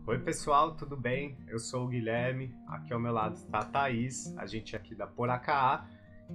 Oi pessoal, tudo bem? Eu sou o Guilherme, aqui ao meu lado está a Thaís, a gente aqui da Poracaa,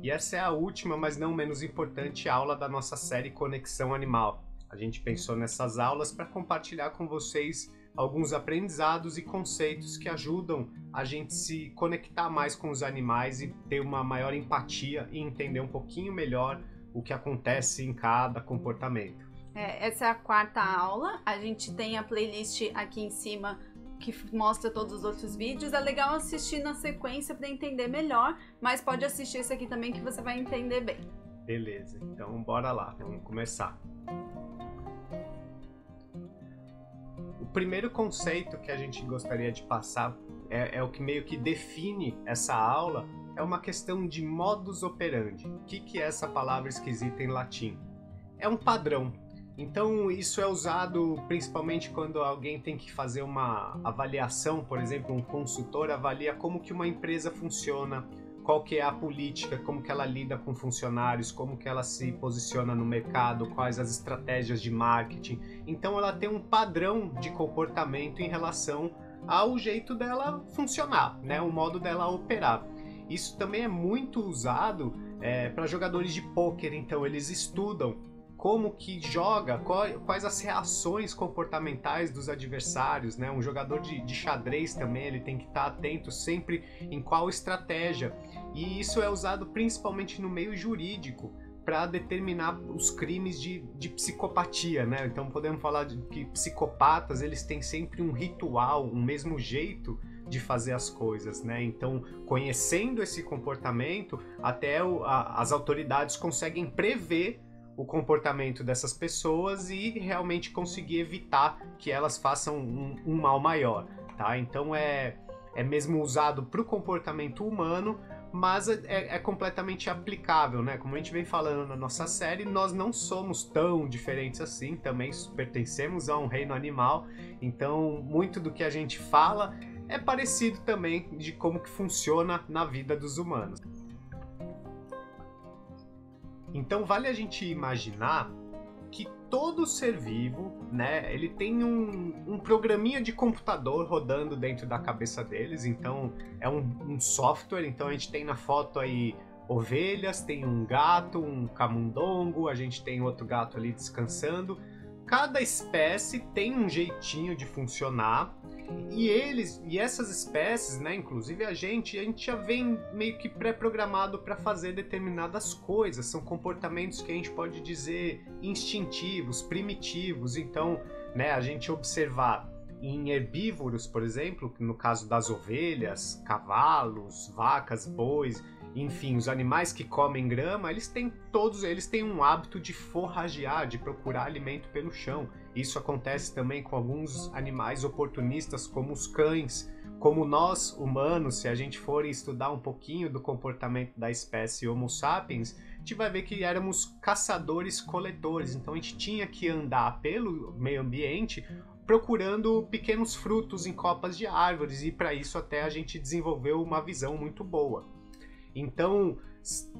e essa é a última, mas não menos importante aula da nossa série Conexão Animal. A gente pensou nessas aulas para compartilhar com vocês alguns aprendizados e conceitos que ajudam a gente se conectar mais com os animais e ter uma maior empatia e entender um pouquinho melhor o que acontece em cada comportamento. Essa é a quarta aula, a gente tem a playlist aqui em cima que mostra todos os outros vídeos. É legal assistir na sequência para entender melhor, mas pode assistir esse aqui também que você vai entender bem. Beleza, então bora lá, vamos começar. O primeiro conceito que a gente gostaria de passar é o que meio que define essa aula, é uma questão de modus operandi. O que é essa palavra esquisita em latim? É um padrão. Então isso é usado principalmente quando alguém tem que fazer uma avaliação, por exemplo, um consultor avalia como que uma empresa funciona, qual que é a política, como que ela lida com funcionários, como que ela se posiciona no mercado, quais as estratégias de marketing. Então ela tem um padrão de comportamento em relação ao jeito dela funcionar, né? O modo dela operar. Isso também é muito usado para jogadores de pôquer, então eles estudam como que joga, quais as reações comportamentais dos adversários, né? Um jogador de xadrez também, ele tem que estar atento sempre em qual estratégia. E isso é usado principalmente no meio jurídico para determinar os crimes de psicopatia, né? Então podemos falar que psicopatas, eles têm sempre um ritual, um mesmo jeito de fazer as coisas, né? Então, conhecendo esse comportamento, até as autoridades conseguem prever o comportamento dessas pessoas e realmente conseguir evitar que elas façam um mal maior, tá? Então é mesmo usado para o comportamento humano, mas é completamente aplicável, né? Como a gente vem falando na nossa série, nós não somos tão diferentes assim, também pertencemos a um reino animal, então muito do que a gente fala é parecido também de como que funciona na vida dos humanos. Então vale a gente imaginar que todo ser vivo, né, ele tem um programinha de computador rodando dentro da cabeça deles, então é um software. Então a gente tem na foto aí ovelhas, tem um gato, um camundongo, a gente tem outro gato ali descansando. Cada espécie tem um jeitinho de funcionar. E essas espécies, né, inclusive a gente já vem meio que pré-programado para fazer determinadas coisas. São comportamentos que a gente pode dizer instintivos, primitivos. Então, né, a gente observar em herbívoros, por exemplo, no caso das ovelhas, cavalos, vacas, bois, enfim, os animais que comem grama, todos eles têm um hábito de forragear, de procurar alimento pelo chão. Isso acontece também com alguns animais oportunistas, como os cães, como nós humanos. Se a gente for estudar um pouquinho do comportamento da espécie Homo sapiens, a gente vai ver que éramos caçadores-coletores, então a gente tinha que andar pelo meio ambiente procurando pequenos frutos em copas de árvores, e para isso até a gente desenvolveu uma visão muito boa. Então,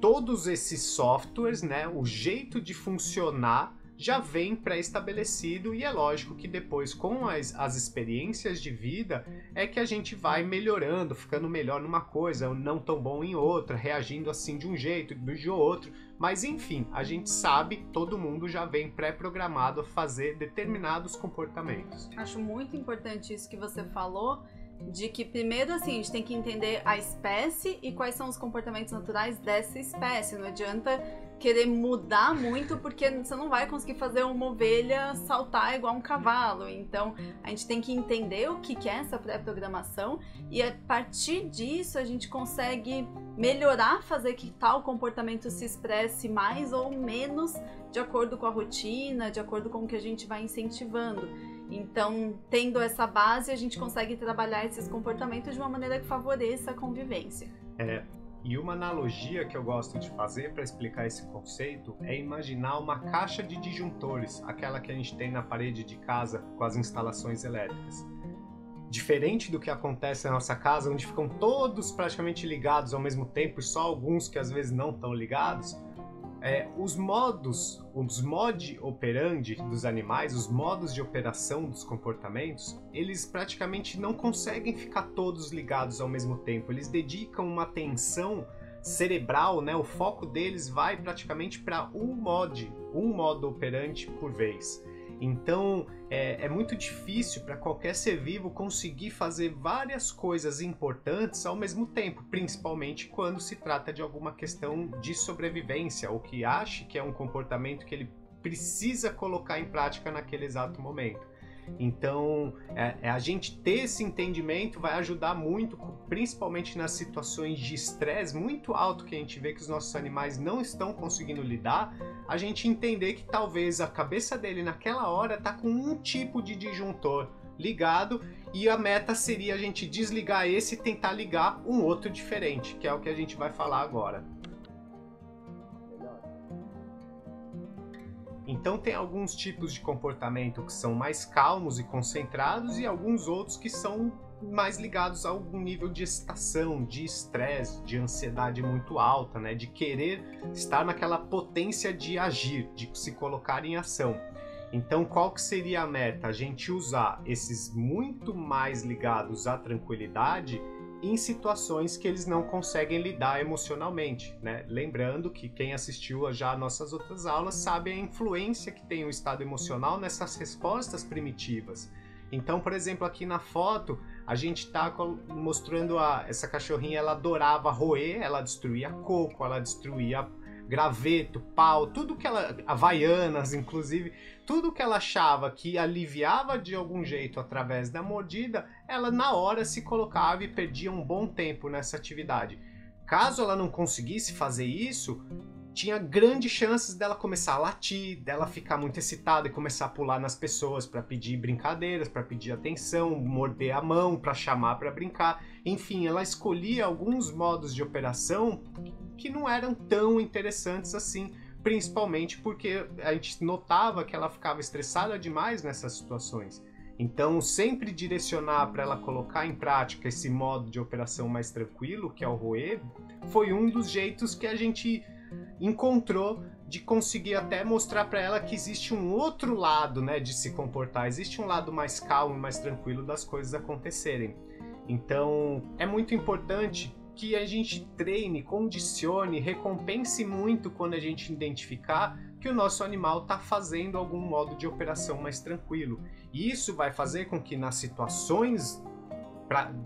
todos esses softwares, né, o jeito de funcionar já vem pré-estabelecido, e é lógico que depois, com as experiências de vida, é que a gente vai melhorando, ficando melhor numa coisa, não tão bom em outra, reagindo assim de um jeito, de outro. Mas enfim, a gente sabe, todo mundo já vem pré-programado a fazer determinados comportamentos. Acho muito importante isso que você falou, de que primeiro assim, a gente tem que entender a espécie e quais são os comportamentos naturais dessa espécie. Não adianta querer mudar muito, porque você não vai conseguir fazer uma ovelha saltar igual um cavalo. Então a gente tem que entender o que é essa pré-programação, e a partir disso a gente consegue melhorar, fazer que tal comportamento se expresse mais ou menos de acordo com a rotina, de acordo com o que a gente vai incentivando. Então, tendo essa base, a gente consegue trabalhar esses comportamentos de uma maneira que favoreça a convivência. E uma analogia que eu gosto de fazer para explicar esse conceito é imaginar uma caixa de disjuntores, aquela que a gente tem na parede de casa com as instalações elétricas. Diferente do que acontece na nossa casa, onde ficam todos praticamente ligados ao mesmo tempo e só alguns que às vezes não estão ligados, os modi operandi dos animais, os modos de operação dos comportamentos, eles praticamente não conseguem ficar todos ligados ao mesmo tempo. Eles dedicam uma atenção cerebral, né? O foco deles vai praticamente para um modo operandi por vez. Então é muito difícil para qualquer ser vivo conseguir fazer várias coisas importantes ao mesmo tempo, principalmente quando se trata de alguma questão de sobrevivência, ou que ache que é um comportamento que ele precisa colocar em prática naquele exato momento. Então, a gente ter esse entendimento vai ajudar muito, principalmente nas situações de estresse muito alto que a gente vê que os nossos animais não estão conseguindo lidar, a gente entender que talvez a cabeça dele naquela hora está com um tipo de disjuntor ligado e a meta seria a gente desligar esse e tentar ligar um outro diferente, que é o que a gente vai falar agora. Então tem alguns tipos de comportamento que são mais calmos e concentrados e alguns outros que são mais ligados a algum nível de excitação, de estresse, de ansiedade muito alta, né? De querer estar naquela potência de agir, de se colocar em ação. Então qual que seria a meta? A gente usar esses muito mais ligados à tranquilidade em situações que eles não conseguem lidar emocionalmente, né? Lembrando que quem assistiu já a nossas outras aulas sabe a influência que tem o estado emocional nessas respostas primitivas. Então, por exemplo, aqui na foto, a gente está mostrando essa cachorrinha, ela adorava roer, ela destruía coco, ela destruía graveto, pau, tudo que ela, havaianas inclusive, tudo que ela achava que aliviava de algum jeito através da mordida, ela na hora se colocava e perdia um bom tempo nessa atividade. Caso ela não conseguisse fazer isso, tinha grandes chances dela começar a latir, dela ficar muito excitada e começar a pular nas pessoas para pedir brincadeiras, para pedir atenção, morder a mão para chamar para brincar. Enfim, ela escolhia alguns modos de operação que não eram tão interessantes assim, principalmente porque a gente notava que ela ficava estressada demais nessas situações. Então, sempre direcionar para ela colocar em prática esse modo de operação mais tranquilo, que é o roer, foi um dos jeitos que a gente encontrou de conseguir até mostrar para ela que existe um outro lado, né, de se comportar, existe um lado mais calmo, mais tranquilo das coisas acontecerem. Então, é muito importante que a gente treine, condicione, recompense muito quando a gente identificar que o nosso animal está fazendo algum modo de operação mais tranquilo. E isso vai fazer com que nas situações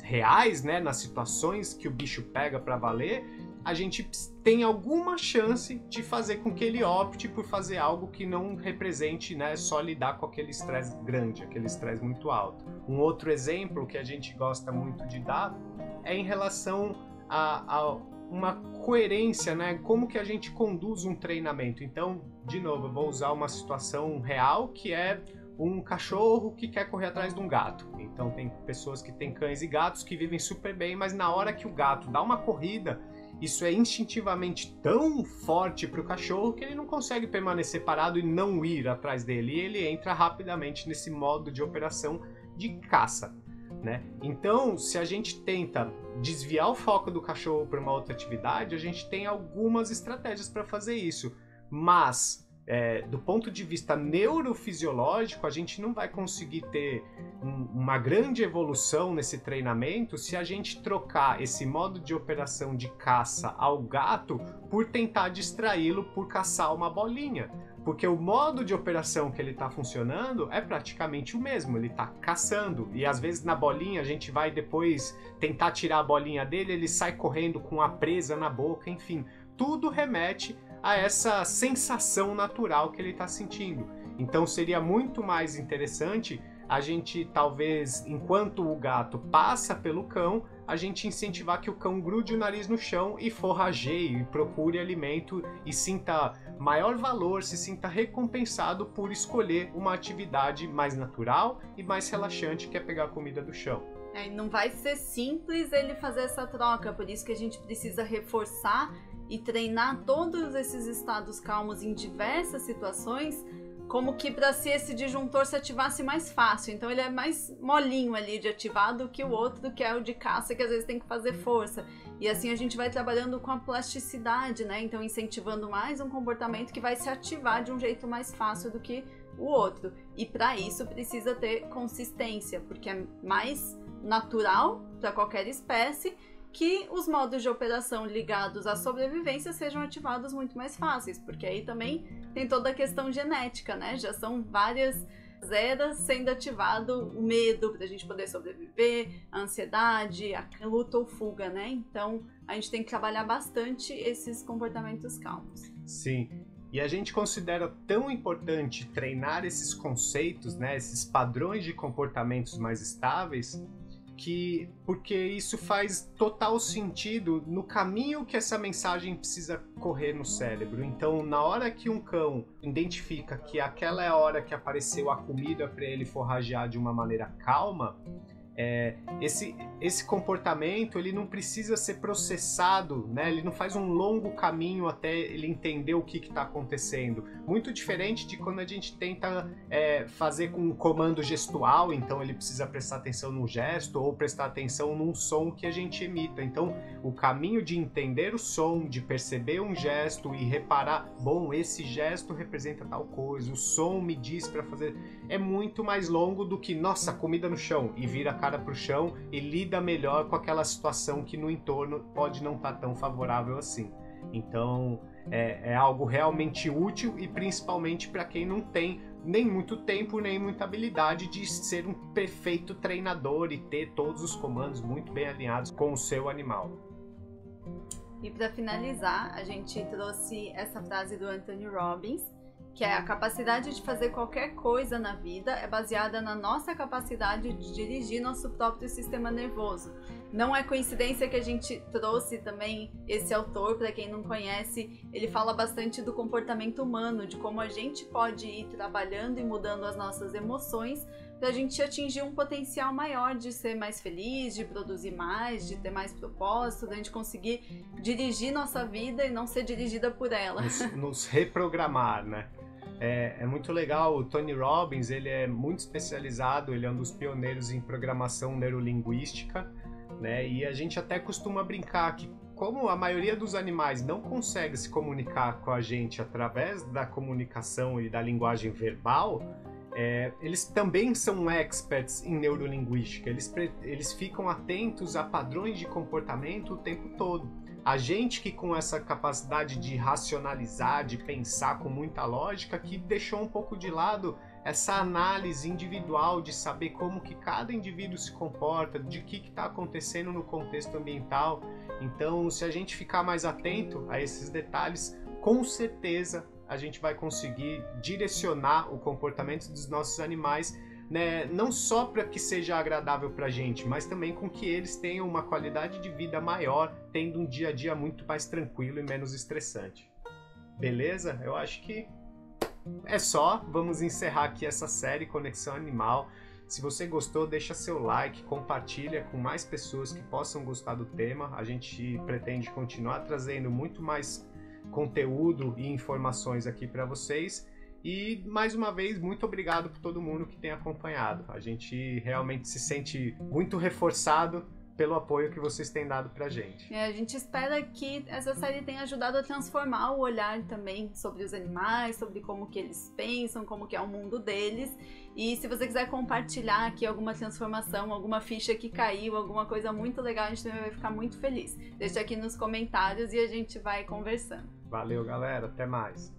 reais, né, nas situações que o bicho pega para valer, a gente tem alguma chance de fazer com que ele opte por fazer algo que não represente, né, só lidar com aquele estresse grande, aquele estresse muito alto. Um outro exemplo que a gente gosta muito de dar é em relação a uma coerência, né? Como que a gente conduz um treinamento. Então, de novo, eu vou usar uma situação real que é um cachorro que quer correr atrás de um gato. Então tem pessoas que têm cães e gatos que vivem super bem, mas na hora que o gato dá uma corrida, isso é instintivamente tão forte para o cachorro que ele não consegue permanecer parado e não ir atrás dele. E ele entra rapidamente nesse modo de operação de caça, né? Então, se a gente tenta desviar o foco do cachorro para uma outra atividade, a gente tem algumas estratégias para fazer isso. Mas, do ponto de vista neurofisiológico, a gente não vai conseguir ter uma grande evolução nesse treinamento se a gente trocar esse modo de operação de caça ao gato por tentar distraí-lo por caçar uma bolinha. Porque o modo de operação que ele está funcionando é praticamente o mesmo, ele está caçando. E às vezes na bolinha a gente vai depois tentar tirar a bolinha dele, ele sai correndo com a presa na boca, enfim. Tudo remete a essa sensação natural que ele está sentindo. Então seria muito mais interessante a gente, talvez, enquanto o gato passa pelo cão, a gente incentivar que o cão grude o nariz no chão e forrageie, e procure alimento e sinta maior valor, se sinta recompensado por escolher uma atividade mais natural e mais relaxante, que é pegar comida do chão. Não vai ser simples ele fazer essa troca, por isso que a gente precisa reforçar e treinar todos esses estados calmos em diversas situações como que para se esse disjuntor se ativasse mais fácil. Então ele é mais molinho ali de ativar do que o outro, que é o de caça, que às vezes tem que fazer força. E assim a gente vai trabalhando com a plasticidade, né? Então incentivando mais um comportamento que vai se ativar de um jeito mais fácil do que o outro. E para isso precisa ter consistência, porque é mais natural para qualquer espécie que os modos de operação ligados à sobrevivência sejam ativados muito mais fáceis, porque aí também tem toda a questão genética, né? Já são várias eras sendo ativado o medo para a gente poder sobreviver, a ansiedade, a luta ou fuga, né? Então a gente tem que trabalhar bastante esses comportamentos calmos. Sim. E a gente considera tão importante treinar esses conceitos, né, esses padrões de comportamentos mais estáveis, porque isso faz total sentido no caminho que essa mensagem precisa correr no cérebro. Então, na hora que um cão identifica que aquela é a hora que apareceu a comida para ele forragear de uma maneira calma, esse comportamento ele não precisa ser processado, né? Ele não faz um longo caminho até ele entender o que está acontecendo. Muito diferente de quando a gente tenta fazer com um comando gestual, então ele precisa prestar atenção no gesto ou prestar atenção num som que a gente emita. Então o caminho de entender o som, de perceber um gesto e reparar, bom, esse gesto representa tal coisa, o som me diz para fazer, é muito mais longo do que, nossa, comida no chão, e vira a cara pro chão e lida melhor com aquela situação que no entorno pode não estar tão favorável assim. Então é algo realmente útil e principalmente para quem não tem nem muito tempo nem muita habilidade de ser um perfeito treinador e ter todos os comandos muito bem alinhados com o seu animal. E para finalizar, a gente trouxe essa frase do Anthony Robbins, que é: a capacidade de fazer qualquer coisa na vida é baseada na nossa capacidade de dirigir nosso próprio sistema nervoso. Não é coincidência que a gente trouxe também esse autor, para quem não conhece, ele fala bastante do comportamento humano, de como a gente pode ir trabalhando e mudando as nossas emoções para a gente atingir um potencial maior de ser mais feliz, de produzir mais, de ter mais propósito, da gente conseguir dirigir nossa vida e não ser dirigida por ela. Nos reprogramar, né? É muito legal, o Tony Robbins, ele é muito especializado, ele é um dos pioneiros em programação neurolinguística, né? E a gente até costuma brincar que, como a maioria dos animais não consegue se comunicar com a gente através da comunicação e da linguagem verbal, eles também são experts em neurolinguística, eles ficam atentos a padrões de comportamento o tempo todo. A gente que com essa capacidade de racionalizar, de pensar com muita lógica, que deixou um pouco de lado essa análise individual de saber como que cada indivíduo se comporta, de que está acontecendo no contexto ambiental. Então, se a gente ficar mais atento a esses detalhes, com certeza a gente vai conseguir direcionar o comportamento dos nossos animais, né, não só para que seja agradável para a gente, mas também com que eles tenham uma qualidade de vida maior, tendo um dia a dia muito mais tranquilo e menos estressante. Beleza? Eu acho que é só. Vamos encerrar aqui essa série Conexão Animal. Se você gostou, deixa seu like, compartilha com mais pessoas que possam gostar do tema. A gente pretende continuar trazendo muito mais conteúdo e informações aqui para vocês. E, mais uma vez, muito obrigado por todo mundo que tem acompanhado. A gente realmente se sente muito reforçado pelo apoio que vocês têm dado pra gente. A gente espera que essa série tenha ajudado a transformar o olhar também sobre os animais, sobre como que eles pensam, como que é o mundo deles. E se você quiser compartilhar aqui alguma transformação, alguma ficha que caiu, alguma coisa muito legal, a gente também vai ficar muito feliz. Deixa aqui nos comentários e a gente vai conversando. Valeu, galera. Até mais.